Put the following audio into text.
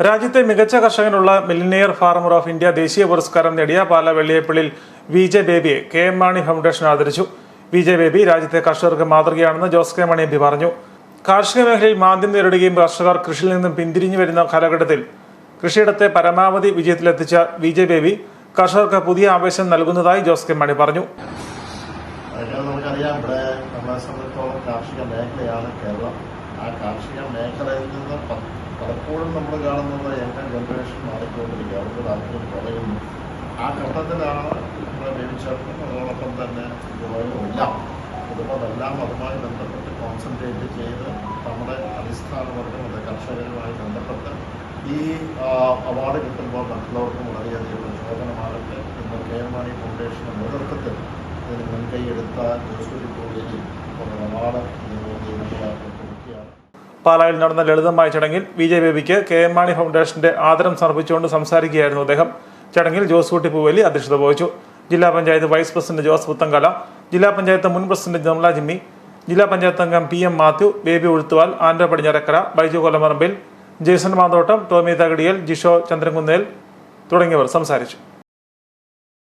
രാജ്യത്തെ മികച്ച കർഷകനുള്ള millionaire farmer of India ദേശീയ പുരസ്കാരം നേടിയ പാല വെള്ളിയപ്പള്ളിയിൽ VJ ബേബിയെ KM മാണി ഫൗണ്ടേഷൻ ആദരിച്ചു. VJ ബേബി രാജ്യത്തെ കർഷകർക്ക് മാതൃകയാണെന്ന് ജോസ് കെ മണി MP പറഞ്ഞു. കാർഷിക മേഖലയിൽ മാന്ദ്യം നേരിടുകയും കർഷകർ കൃഷിയിൽ നിന്നും പിന്തിരിഞ്ഞു വരുന്ന കാലഘട്ടത്തിൽ കൃഷിയിടത്തെ പരമാവധി വിജയത്തിലെത്തിച്ച VJ ബേബി കർഷകർക്ക് പുതിയ ആവേശം നൽകുന്നതായി ജോസ് കെ മണി പറഞ്ഞു. നമുക്കറിയാം, ഇവിടെ നമ്മളെ സംബന്ധിച്ചോളം കാർഷിക മേഖലയാണ് കേരളം. ആ കാർഷിക മേഖലയിൽ നിന്ന് പലപ്പോഴും നമ്മൾ കാണുന്നത് യങ് ജനറേഷൻ മാറിക്കൊണ്ടിരിക്കുക, അവർക്ക് താല്പര്യം കുറയുന്നു. ആ ഘട്ടത്തിലാണ് നമ്മളെ ബേബിച്ചേർക്കും അതോടൊപ്പം തന്നെ ഇതുപോലെല്ലാം ഇതുപോലെല്ലാം അതുമായി ബന്ധപ്പെട്ട് കോൺസെൻട്രേറ്റ് ചെയ്ത് നമ്മുടെ അടിസ്ഥാന വർഗം അത് കർഷകരുമായി ബന്ധപ്പെട്ട് ഈ അവാർഡ് കിട്ടുമ്പോൾ മറ്റുള്ളവർക്കും വളരെയധികം പ്രചോദനമാകട്ടെ എന്ന് KM മാണി ഫൗണ്ടേഷന്റെ നേതൃത്വത്തിൽ ഇതിന് മുൻകൈയെടുത്ത ജോസൂരി കോളേജിൽ ഒരു അവാർഡ് കൊടുക്കുകയാണ്. പാലായിൽ നടന്ന ലളിതമായ ചടങ്ങിൽ VJ ബേബിക്ക് KM മാണി ഫൗണ്ടേഷന്റെ ആദരം സമർപ്പിച്ചുകൊണ്ട് സംസാരിക്കുകയായിരുന്നു അദ്ദേഹം. ചടങ്ങിൽ ജോസൂട്ടി പൂവേലി അധ്യക്ഷത വഹിച്ചു. ജില്ലാ പഞ്ചായത്ത് വൈസ് പ്രസിഡന്റ് ജോസ് പുത്തങ്കല, ജില്ലാ പഞ്ചായത്ത് മുൻ പ്രസിഡന്റ് നിർമ്മല ജിമ്മി, ജില്ലാ പഞ്ചായത്ത് അംഗം PM മാത്യു, ബേബി ഉഴുത്തുവാൽ, ആൻഡ്രോ പടിഞ്ഞാറക്കര, ബൈജു കൊല്ലമറമ്പിൽ, ജേസൺ മാന്തോട്ടം, ടോമി തകടിയൽ, ജിഷോ ചന്ദ്രൻകുന്നേൽ തുടങ്ങിയവർ സംസാരിച്ചു.